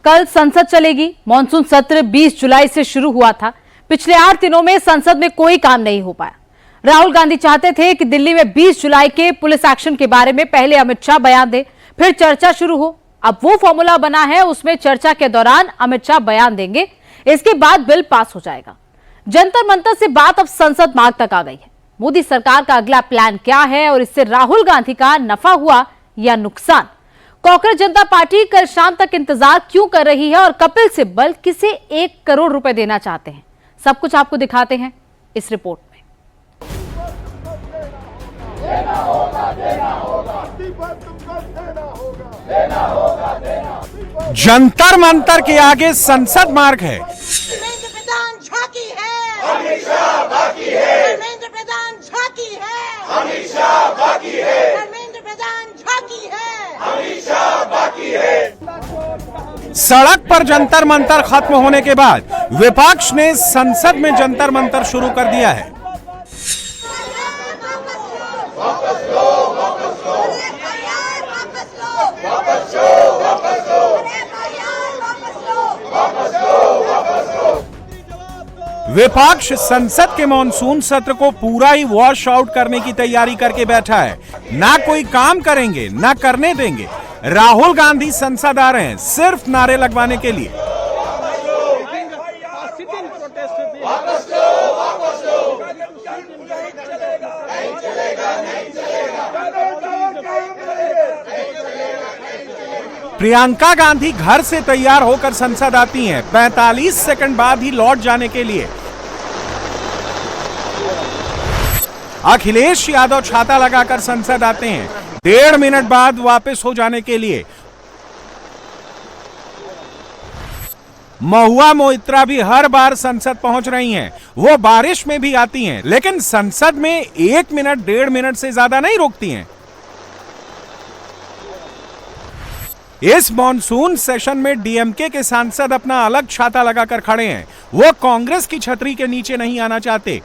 कल संसद चलेगी। मॉनसून सत्र 20 जुलाई से शुरू हुआ था। पिछले 8 दिनों में संसद में कोई काम नहीं हो पाया। राहुल गांधी चाहते थे कि दिल्ली में 20 जुलाई के पुलिस एक्शन के बारे में पहले अमित शाह बयान दे, फिर चर्चा शुरू हो। अब वो फॉर्मूला बना है, उसमें चर्चा के दौरान अमित शाह बयान देंगे, इसके बाद बिल पास हो जाएगा। जंतर मंतर से बात अब संसद मार्ग तक आ गई है। मोदी सरकार का अगला प्लान क्या है और इससे राहुल गांधी का नफा हुआ या नुकसान? कांग्रेस जनता पार्टी कल शाम तक इंतजार क्यों कर रही है और कपिल सिब्बल किसे 1 करोड़ रुपए देना चाहते हैं? सब कुछ आपको दिखाते हैं इस रिपोर्ट में। देना होगा, देना होगा, देना होगा। जंतर मंतर के आगे संसद मार्ग है। धर्मेंद्र प्रधान झांकी है, अमित शाह बाकी है। धर्मेंद्र प्रधान झांकी है, अमित शाह बाकी है। धर्मेंद्र प्रधान झांकी है, अमित शाह बाकी है। सड़क पर जंतर मंतर खत्म होने के बाद विपक्ष ने संसद में जंतर मंतर शुरू कर दिया है। वापस लो, वापस लो, वापस लो, वापस लो, वापस लो, वापस लो, वापस लो। विपक्ष संसद के मॉनसून सत्र को पूरा ही वॉश आउट करने की तैयारी करके बैठा है। ना कोई काम करेंगे, ना करने देंगे। राहुल गांधी संसद आ रहे हैं सिर्फ नारे लगवाने के लिए। प्रियंका गांधी घर से तैयार होकर संसद आती हैं 45 सेकंड बाद ही लौट जाने के लिए। अखिलेश यादव छाता लगाकर संसद आते हैं 1.5 मिनट बाद वापस हो जाने के लिए। महुआ मोइत्रा भी हर बार संसद पहुंच रही हैं। वो बारिश में भी आती हैं, लेकिन संसद में 1 मिनट 1.5 मिनट से ज्यादा नहीं रुकती हैं। इस मॉनसून सेशन में डीएमके के सांसद अपना अलग छाता लगाकर खड़े हैं। वो कांग्रेस की छतरी के नीचे नहीं आना चाहते।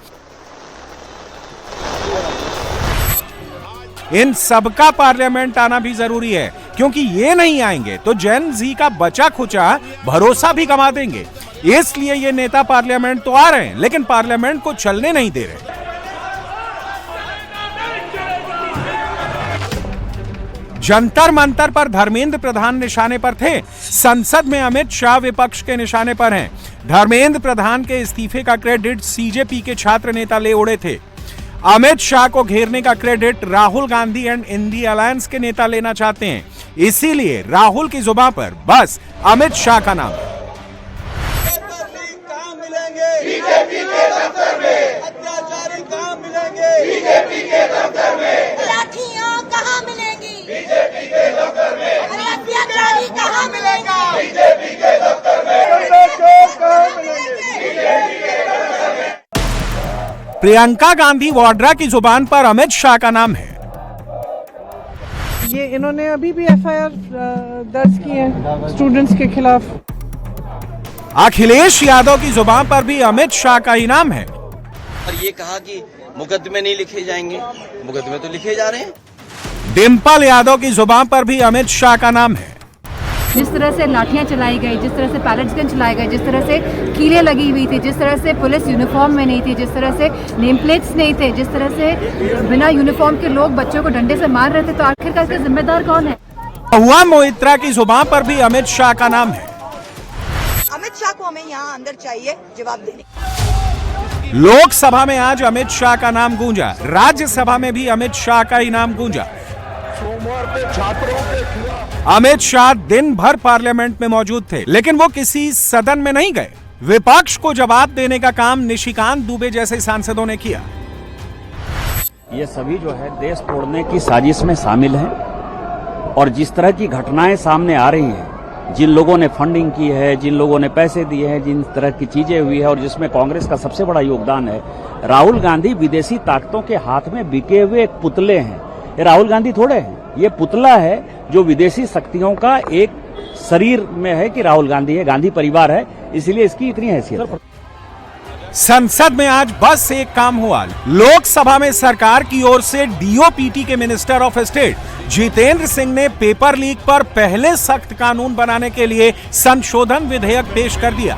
इन सबका पार्लियामेंट आना भी जरूरी है, क्योंकि ये नहीं आएंगे तो जेन जी का बचा खुचा भरोसा भी गंवा देंगे। इसलिए ये नेता पार्लियामेंट तो आ रहे हैं, लेकिन पार्लियामेंट को चलने नहीं दे रहे। जंतर मंतर पर धर्मेंद्र प्रधान निशाने पर थे। संसद में अमित शाह विपक्ष के निशाने पर हैं। धर्मेंद्र प्रधान के इस्तीफे का क्रेडिट सीजेपी के छात्र नेता ले उड़े थे। अमित शाह को घेरने का credit Rahul Gandhi and India alliance के नेता लेना चाहते हैं। इसीलिए राहुल की जुबान पर बस अमित शाह का नाम है। कहां मिलेंगे? बीजेपी के दफ्तर में। अत्याचारी कहां मिलेंगे? बीजेपी के दफ्तर में। लाठियां कहाँ मिलेंगी? बीजेपी के दफ्तर में। अत्याचारी कहाँ मिलेगा? बीजेपी के दफ्तर में। कहां मिलेंगे? बीजेपी के दफ्तर में। प्रियंका गांधी वाड्रा की जुबान पर अमित शाह का नाम है। ये इन्होंने अभी भी एफआईआर दर्ज की है स्टूडेंट्स के खिलाफ। अखिलेश यादव की जुबान पर भी अमित शाह का ही नाम है। और ये कहा कि मुकदमे नहीं लिखे जाएंगे, मुकदमे तो लिखे जा रहे हैं। डिंपल यादव की जुबान पर भी अमित शाह का नाम है। जिस तरह से लाठियां चलाई गई, जिस तरह से पैलेट्स गन चलाए गए, जिस तरह से कीलें लगी हुई थी, जिस तरह से पुलिस यूनिफॉर्म में नहीं थी, जिस तरह से नेम प्लेट्स नहीं थे, जिस तरह से बिना यूनिफॉर्म के लोग बच्चों को डंडे से मार रहे थे, तो आखिरकार इसका जिम्मेदार कौन है? महुआ मोइत्रा की जुबान पर भी अमित शाह का नाम है। अमित शाह को हमें यहाँ अंदर चाहिए जवाब देने। लोकसभा में आज अमित शाह का नाम गूंजा, राज्यसभा में भी अमित शाह का ही नाम गूंजा। सोमवार को छात्रों के खिलाफ अमित शाह दिन भर पार्लियामेंट में मौजूद थे, लेकिन वो किसी सदन में नहीं गए। विपक्ष को जवाब देने का काम निशिकांत दुबे जैसे सांसदों ने किया। ये सभी जो है देश तोड़ने की साजिश में शामिल हैं और जिस तरह की घटनाएं सामने आ रही हैं, जिन लोगों ने फंडिंग की है, जिन लोगों ने पैसे दिए हैं, जिन तरह की चीजें हुई है और जिसमें कांग्रेस का सबसे बड़ा योगदान है, राहुल गांधी विदेशी ताकतों के हाथ में बिके हुए एक पुतले हैं। ये राहुल गांधी थोड़े हैं, ये पुतला है जो विदेशी शक्तियों का एक शरीर में है कि राहुल गांधी है, गांधी परिवार है, इसलिए इसकी इतनी हैसियत है। संसद में आज बस एक काम हुआ। लोकसभा में सरकार की ओर से डीओपीटी के minister of state Jitendra Singh ने पेपर लीक पर पहले सख्त कानून बनाने के लिए संशोधन विधेयक पेश कर दिया।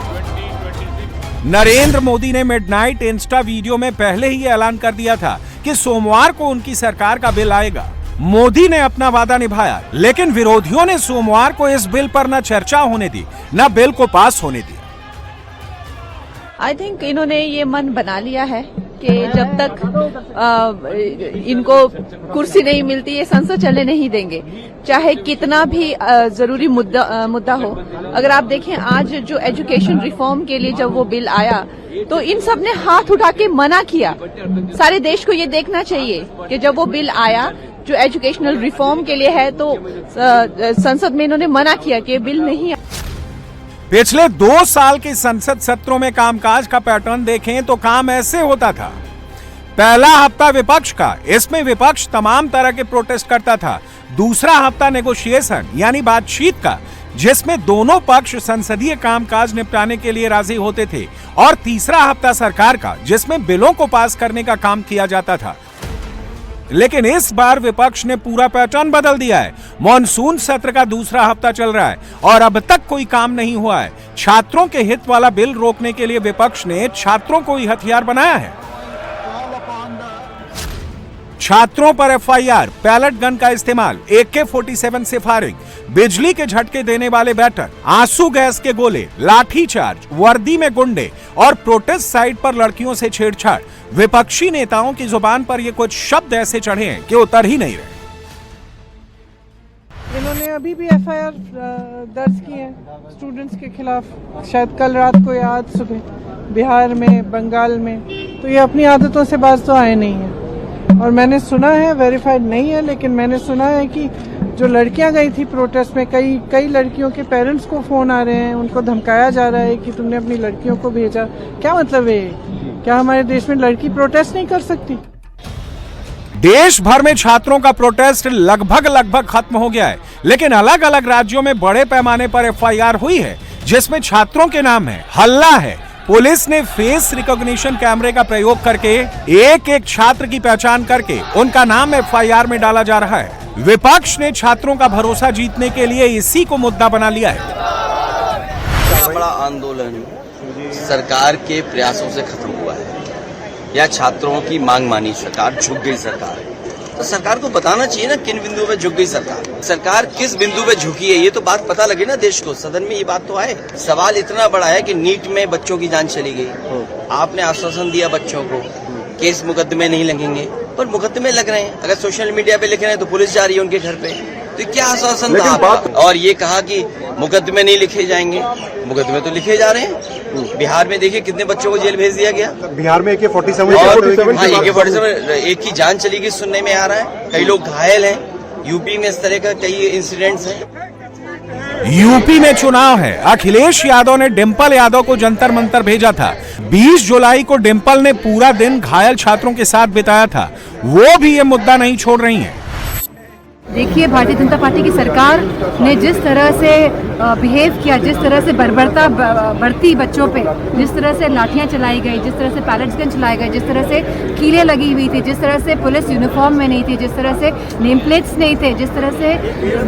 नरेंद्र मोदी ने मिडनाइट इंस्टा वीडियो में पहले ही ऐलान कर दिया था कि सोमवार को उनकी सरकार का बिल आएगा। मोदी ने अपना वादा निभाया, लेकिन विरोधियों ने सोमवार को इस बिल पर न चर्चा होने दी, न बिल को पास होने दी। आई थिंक इन्होंने ये मन बना लिया है कि जब तक इनको कुर्सी नहीं मिलती ये संसद चलने नहीं देंगे, चाहे कितना भी जरूरी मुद्दा हो। अगर आप देखें आज जो एजुकेशन रिफॉर्म के लिए जब वो बिल आया तो इन सब ने हाथ उठा के मना किया। सारे देश को ये देखना चाहिए कि जब वो बिल आया जो एजुकेशनल रिफॉर्म के लिए है तो संसद में इन्होंने मना किया कि ये बिल नहीं। पिछले 2 साल के संसद सत्रों में कामकाज का पैटर्न देखें तो काम ऐसे होता था। पहला हफ्ता विपक्ष का, इसमें विपक्ष तमाम तरह के प्रोटेस्ट करता था। दूसरा हफ्ता नेगोशिएशन यानी बातचीत का, जिसमें दोनों पक्ष संसदीय कामकाज निपटाने के लिए राजी होते थे। और तीसरा हफ्ता सरकार का, जिसमें बिलों को पास करने का काम किया जाता था। लेकिन इस बार विपक्ष ने पूरा पैटर्न बदल दिया है। मॉनसून सत्र का दूसरा हफ्ता चल रहा है और अब तक कोई काम नहीं हुआ है। छात्रों के हित वाला बिल रोकने के लिए विपक्ष ने छात्रों को ही हथियार बनाया है। छात्रों पर एफआईआर, पैलेट गन का इस्तेमाल, AK-47 से फायरिंग, बिजली के झटके देने वाले बैटर, आंसू गैस के गोले, लाठीचार्ज, वर्दी में गुंडे और प्रोटेस्ट साइट पर लड़कियों से छेड़छाड़। विपक्षी नेताओं की जुबान पर ये कुछ शब्द ऐसे चढ़े हैं कि उतर ही नहीं रहे। इन्होंने अभी भी FIR दर्ज की है स्टूडेंट्स के खिलाफ, शायद कल रात को या आज सुबह, बिहार में, बंगाल में। तो ये अपनी आदतों से बाज तो आए नहीं है। और मैंने सुना है, वेरीफाइड नहीं है, लेकिन मैंने सुना है कि जो लड़कियां गई थी प्रोटेस्ट में, कई लड़कियों के पेरेंट्स को फोन आ रहे हैं, उनको धमकाया जा रहा है कि तुमने अपनी लड़कियों को भेजा। क्या मतलब है? क्या हमारे देश में लड़की प्रोटेस्ट नहीं कर सकती? देश भर में छात्रों का प्रोटेस्ट लगभग खत्म हो गया है, लेकिन अलग अलग राज्यों में बड़े पैमाने पर FIR हुई है, जिसमें छात्रों के नाम है। हल्ला है। पुलिस ने फेस रिकॉग्निशन कैमरे का प्रयोग करके एक छात्र की पहचान करके उनका नाम FIR में डाला जा रहा है। विपक्ष ने छात्रों का भरोसा जीतने के लिए इसी को मुद्दा बना लिया है। बड़ा आंदोलन सरकार के प्रयासों से खत्म हुआ है या छात्रों की मांग मानी सरकार, झुक गई सरकार। तो सरकार को बताना चाहिए ना किन बिंदु पे झुक गई सरकार किस बिंदु पे झुकी है, ये तो बात पता लगे ना देश को। सदन में ये बात तो आए। सवाल इतना बड़ा है कि नीट में बच्चों की जान चली गई, आपने आश्वासन दिया बच्चों को केस मुकदमे नहीं लगेंगे, पर मुकदमे लग रहे हैं। अगर सोशल मीडिया पे लिख रहे हैं तो पुलिस जा रही है उनके घर पे, तो क्या आश्वासन था आपका? और ये कहा कि मुकदमे नहीं लिखे जाएंगे, मुकदमे तो लिखे जा रहे हैं। बिहार में देखिए कितने बच्चों को जेल भेज दिया गया। बिहार में AK-47 एक की जान चली गई सुनने में आ रहा है, कई लोग घायल हैं। यूपी में इस तरह का कई इंसिडेंट्स हैं। यूपी में चुनाव है। अखिलेश यादव ने डिंपल यादव को जंतर मंतर भेजा था। 20 जुलाई को डिंपल ने पूरा दिन घायल छात्रों के साथ बिताया था। वो भी ये मुद्दा नहीं छोड़ रही हैं। देखिए, भारतीय जनता पार्टी की सरकार ने जिस तरह से बिहेव किया, जिस तरह से बर्बरता बरती बच्चों पे, जिस तरह से लाठियां चलाई गई, जिस तरह से पैलेट्स गन चलाए गए, जिस तरह से कीलें लगी हुई थी, जिस तरह से पुलिस यूनिफॉर्म में नहीं थी, जिस तरह से नेम प्लेट्स नहीं थे, जिस तरह से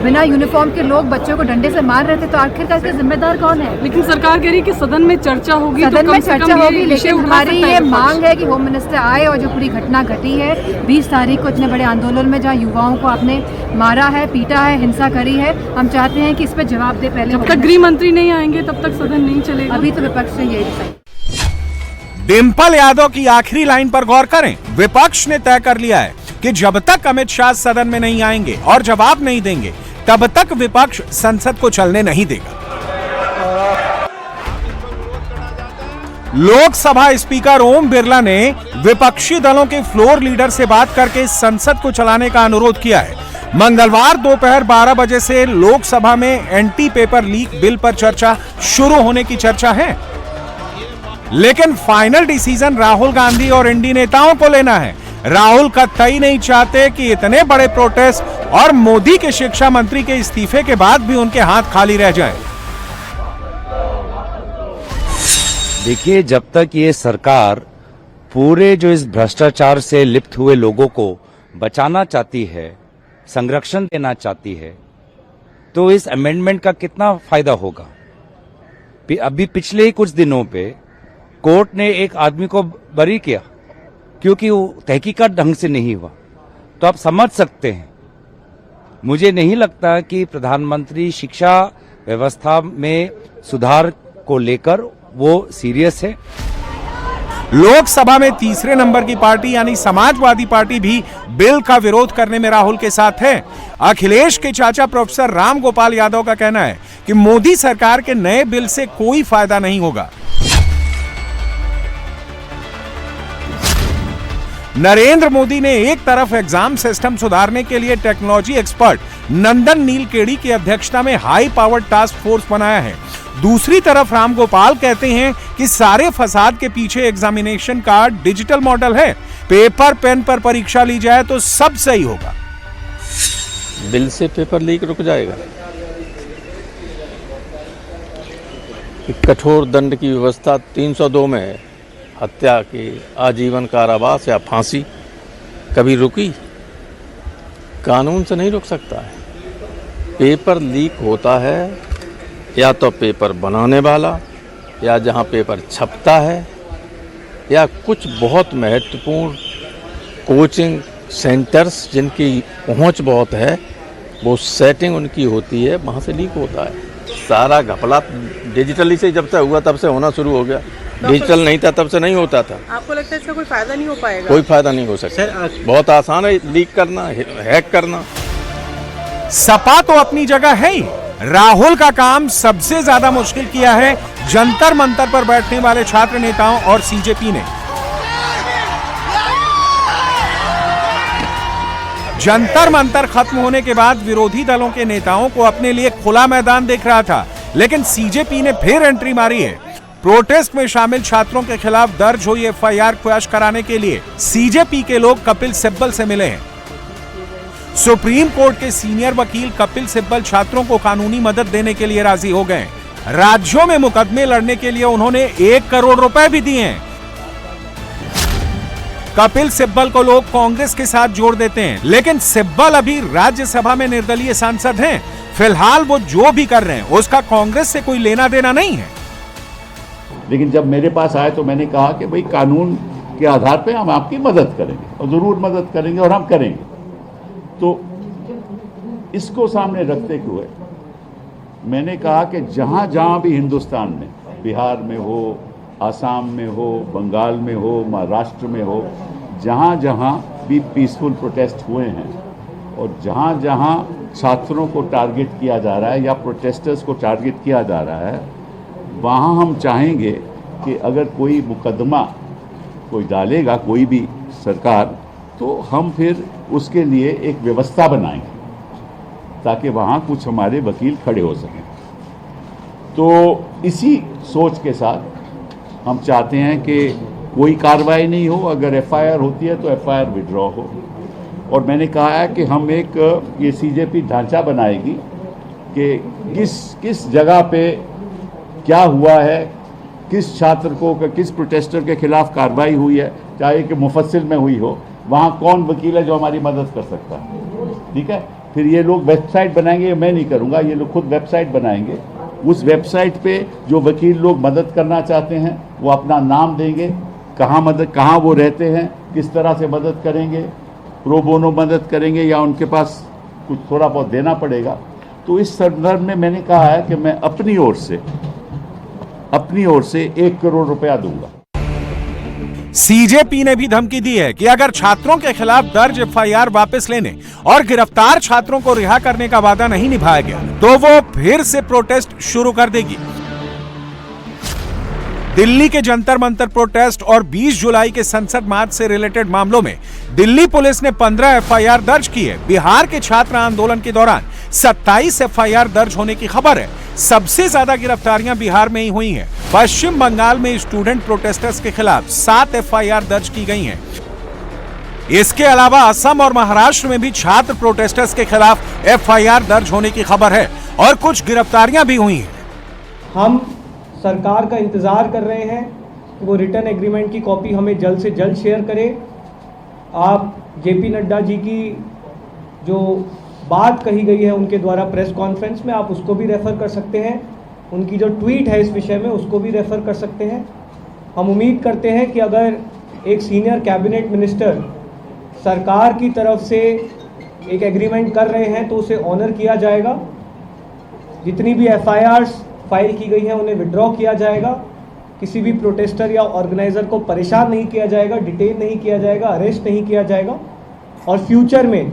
बिना यूनिफॉर्म के लोग बच्चों को डंडे से मार रहे थे, तो आखिरकार इसका जिम्मेदार कौन है? लेकिन सरकार कह रही है कि सदन में चर्चा होगी, सदन में चर्चा होगी, लेकिन हमारी ये मांग है कि होम मिनिस्टर आए और जो पूरी घटना घटी है 20 तारीख को इतने बड़े आंदोलन में, जहाँ युवाओं को आपने मारा है, पीटा है, हिंसा करी है, हम चाहते हैं कि इस पर जवाब दे। पहले जब तक गृह मंत्री नहीं आएंगे तब तक सदन नहीं चलेगा। अभी तो विपक्ष ने यही डिसाइड। डिंपल यादव की आखिरी लाइन पर गौर करें। विपक्ष ने तय कर लिया है कि जब तक अमित शाह सदन में नहीं आएंगे और जवाब नहीं देंगे, तब तक विपक्ष संसद को चलने नहीं देगा। लोकसभा स्पीकर ओम बिरला ने विपक्षी दलों के फ्लोर लीडर से बात करके संसद को चलाने का अनुरोध किया है। मंगलवार दोपहर 12 बजे से लोकसभा में एंटी पेपर लीक बिल पर चर्चा शुरू होने की चर्चा है, लेकिन फाइनल डिसीजन राहुल गांधी और इंडी नेताओं को लेना है। राहुल कतई नहीं चाहते कि इतने बड़े प्रोटेस्ट और मोदी के शिक्षा मंत्री के इस्तीफे के बाद भी उनके हाथ खाली रह जाएं। देखिए, जब तक ये सरकार पूरे जो इस भ्रष्टाचार से लिप्त हुए लोगों को बचाना चाहती है, संरक्षण देना चाहती है, तो इस अमेंडमेंट का कितना फायदा होगा। अभी पिछले ही कुछ दिनों पे कोर्ट ने एक आदमी को बरी किया क्योंकि वो तहकीकात ढंग से नहीं हुआ। तो आप समझ सकते हैं, मुझे नहीं लगता कि प्रधानमंत्री शिक्षा व्यवस्था में सुधार को लेकर वो सीरियस है। लोकसभा में तीसरे नंबर की पार्टी यानी समाजवादी पार्टी भी बिल का विरोध करने में राहुल के साथ है। अखिलेश के चाचा प्रोफेसर राम गोपाल यादव का कहना है कि मोदी सरकार के नए बिल से कोई फायदा नहीं होगा। नरेंद्र मोदी ने एक तरफ एग्जाम सिस्टम सुधारने के लिए टेक्नोलॉजी एक्सपर्ट नंदन नीलकेड़ी की अध्यक्षता में हाई पावर्ड टास्क फोर्स बनाया है, दूसरी तरफ राम गोपाल कहते हैं कि सारे फसाद के पीछे एग्जामिनेशन का डिजिटल मॉडल है, पेपर पेन पर परीक्षा ली जाए तो सब सही होगा। बिल से पेपर लीक रुक जाएगा। कठोर दंड की व्यवस्था 302 में है, हत्या की आजीवन कारावास या फांसी, कभी रुकी? कानून से नहीं रुक सकता है। पेपर लीक होता है या तो पेपर बनाने वाला, या जहां पेपर छपता है, या कुछ बहुत महत्वपूर्ण कोचिंग सेंटर्स जिनकी पहुंच बहुत है, वो सेटिंग उनकी होती है, वहां से लीक होता है। सारा घपला डिजिटली से जब से हुआ तब से होना शुरू हो गया। डिजिटल नहीं था तब से नहीं होता था। आपको लगता है इसका कोई फायदा नहीं हो पाएगा? कोई फायदा नहीं हो सकता। बहुत आसान है लीक करना, हैक करना। सपा तो अपनी जगह है ही, राहुल का काम सबसे ज्यादा मुश्किल किया है जंतर मंतर पर बैठने वाले छात्र नेताओं और सीजेपी ने। जंतर मंतर खत्म होने के बाद विरोधी दलों के नेताओं को अपने लिए खुला मैदान दिख रहा था, लेकिन सीजेपी ने फिर एंट्री मारी है। प्रोटेस्ट में शामिल छात्रों के खिलाफ दर्ज हुई एफआईआर क्वैश कराने के लिए सीजेपी के लोग कपिल सिब्बल से मिले हैं। सुप्रीम कोर्ट के सीनियर वकील कपिल सिब्बल छात्रों को कानूनी मदद देने के लिए राजी हो गए। राज्यों में मुकदमे लड़ने के लिए उन्होंने 1 करोड़ रुपए भी दिए हैं। कपिल सिब्बल को लोग कांग्रेस के साथ जोड़ देते हैं, लेकिन सिब्बल अभी राज्यसभा में निर्दलीय सांसद हैं। फिलहाल वो जो भी कर रहे हैं उसका कांग्रेस से कोई लेना देना नहीं है। लेकिन जब मेरे पास आए तो मैंने कहा कि भाई कानून के आधार पे हम आपकी मदद करेंगे, और जरूर मदद करेंगे, और हम करेंगे। तो इसको सामने रखते हुए मैंने कहा कि जहां जहां भी हिंदुस्तान में, बिहार में हो, आसाम में हो, बंगाल में हो, महाराष्ट्र में हो, जहां जहां भी पीसफुल प्रोटेस्ट हुए हैं और जहां जहां छात्रों को टारगेट किया जा रहा है या प्रोटेस्टर्स को टारगेट किया जा रहा है, वहाँ हम चाहेंगे कि अगर कोई मुकदमा कोई डालेगा कोई भी सरकार, तो हम फिर उसके लिए एक व्यवस्था बनाएंगे ताकि वहाँ कुछ हमारे वकील खड़े हो सकें। तो इसी सोच के साथ हम चाहते हैं कि कोई कार्रवाई नहीं हो, अगर एफआईआर होती है तो एफआईआर विड्रॉ हो। और मैंने कहा है कि हम एक ये सीजेपी ढांचा बनाएगी कि किस जगह पे क्या हुआ है, किस छात्र को, किस प्रोटेस्टर के खिलाफ कार्रवाई हुई है, चाहे कि मुफस्सिल में हुई हो, वहाँ कौन वकील है जो हमारी मदद कर सकता है। ठीक है, फिर ये लोग वेबसाइट बनाएंगे, मैं नहीं करूँगा, ये लोग खुद वेबसाइट बनाएंगे। उस वेबसाइट पे जो वकील लोग मदद करना चाहते हैं वो अपना नाम देंगे, कहाँ वो रहते हैं, किस तरह से मदद करेंगे, प्रो बोनो मदद करेंगे या उनके पास कुछ थोड़ा बहुत देना पड़ेगा। तो इस संदर्भ में मैंने कहा है कि मैं अपनी ओर से 1 करोड़ रुपया दूंगा। सीजेपी ने भी धमकी दी है कि अगर छात्रों के खिलाफ दर्ज एफआईआर वापस लेने और गिरफ्तार छात्रों को रिहा करने का वादा नहीं निभाया गया तो वो फिर से प्रोटेस्ट शुरू कर देगी। दिल्ली के जंतर मंतर प्रोटेस्ट और 20 जुलाई के संसद मार्च से रिलेटेड मामलों में दिल्ली पुलिस ने 15 एफआईआर दर्ज की है। बिहार के छात्र आंदोलन के दौरान 27 एफआईआर दर्ज होने की खबर है। सबसे ज्यादा गिरफ्तारियां बिहार में ही हुई हैं। पश्चिम बंगाल में स्टूडेंट प्रोटेस्टर्स के खिलाफ 7 एफआईआर दर्ज की गई हैं। इसके अलावा असम और महाराष्ट्र में भी छात्र प्रोटेस्टर्स के खिलाफ एफआईआर दर्ज होने की खबर है और कुछ गिरफ्तारियां भी हुई हैं। हम सरकार का इंतज़ार कर रहे हैं कि वो रिटर्न एग्रीमेंट की कॉपी हमें जल्द से जल्द शेयर करें। आप जेपी नड्डा जी की जो बात कही गई है उनके द्वारा प्रेस कॉन्फ्रेंस में, आप उसको भी रेफ़र कर सकते हैं। उनकी जो ट्वीट है इस विषय में उसको भी रेफ़र कर सकते हैं। हम उम्मीद करते हैं कि अगर एक सीनियर कैबिनेट मिनिस्टर सरकार की तरफ से एक एग्रीमेंट कर रहे हैं तो उसे ऑनर किया जाएगा। जितनी भी FIRs फाइल की गई हैं उन्हें विड्रॉ किया जाएगा। किसी भी प्रोटेस्टर या ऑर्गेनाइज़र को परेशान नहीं किया जाएगा, डिटेन नहीं किया जाएगा, अरेस्ट नहीं किया जाएगा और फ्यूचर में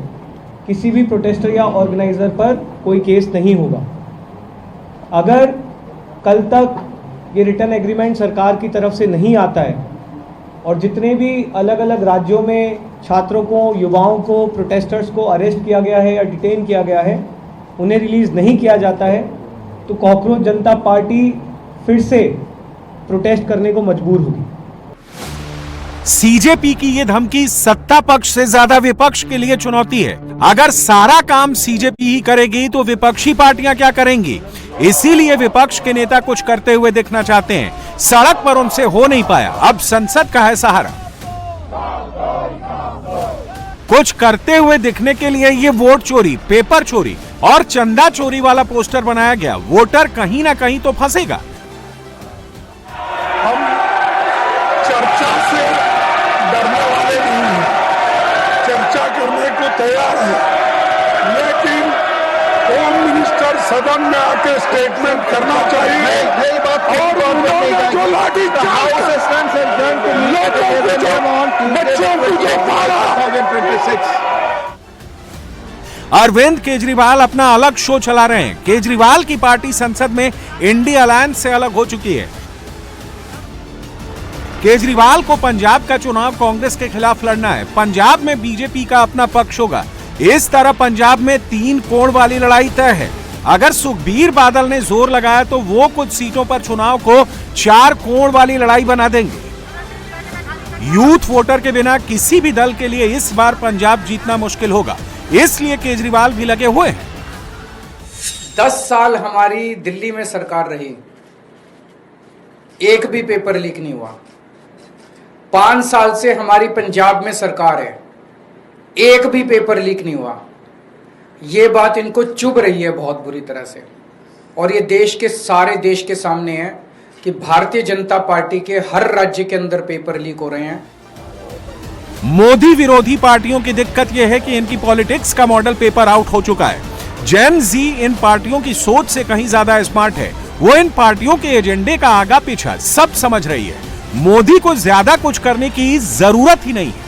किसी भी प्रोटेस्टर या ऑर्गेनाइज़र पर कोई केस नहीं होगा। अगर कल तक ये रिटर्न एग्रीमेंट सरकार की तरफ से नहीं आता है और जितने भी अलग अलग राज्यों में छात्रों को, युवाओं को, प्रोटेस्टर्स को अरेस्ट किया गया है या डिटेन किया गया है, उन्हें रिलीज़ नहीं किया जाता है तो कॉकरोच जनता पार्टी फिर से प्रोटेस्ट करने को मजबूर होगी। सीजेपी की ये धमकी सत्ता पक्ष से ज्यादा विपक्ष के लिए चुनौती है। अगर सारा काम सीजेपी ही करेगी तो विपक्षी पार्टियां क्या करेंगी? इसीलिए विपक्ष के नेता कुछ करते हुए दिखना चाहते हैं। सड़क पर उनसे हो नहीं पाया, अब संसद का है सहारा। कुछ करते हुए दिखने के लिए ये वोट चोरी, पेपर चोरी और चंदा चोरी वाला पोस्टर बनाया गया। वोटर कहीं ना कहीं तो फंसेगा। हम चर्चा से डरने वाले नहीं हैं, चर्चा करने को तैयार हैं, लेकिन होम मिनिस्टर सदन में आके स्टेटमेंट करना चाहिए। और उन्होंने जो लाठी अरविंद केजरीवाल अपना अलग शो चला रहे हैं। केजरीवाल की पार्टी संसद में इंडिया अलायंस से अलग हो चुकी है। केजरीवाल को पंजाब का चुनाव कांग्रेस के खिलाफ लड़ना है। पंजाब में बीजेपी का अपना पक्ष होगा। इस तरह पंजाब में 3 कोण वाली लड़ाई तय है। अगर सुखबीर बादल ने जोर लगाया तो वो कुछ सीटों पर चुनाव को 4 कोण वाली लड़ाई बना देंगे। यूथ वोटर के बिना किसी भी दल के लिए इस बार पंजाब जीतना मुश्किल होगा, इसलिए केजरीवाल भी लगे हुए हैं। 10 साल हमारी दिल्ली में सरकार रही, एक भी पेपर लीक नहीं हुआ। 5 साल से हमारी पंजाब में सरकार है, एक भी पेपर लीक नहीं हुआ। ये बात इनको चुभ रही है बहुत बुरी तरह से, और ये सारे देश के सामने है कि भारतीय जनता पार्टी के हर राज्य के अंदर पेपर लीक हो रहे हैं। मोदी विरोधी पार्टियों की दिक्कत यह है कि इनकी पॉलिटिक्स का मॉडल पेपर आउट हो चुका है। जेन जी इन पार्टियों की सोच से कहीं ज्यादा स्मार्ट है। वो इन पार्टियों के एजेंडे का आगा पीछा सब समझ रही है। मोदी को ज्यादा कुछ करने की जरूरत ही नहीं है।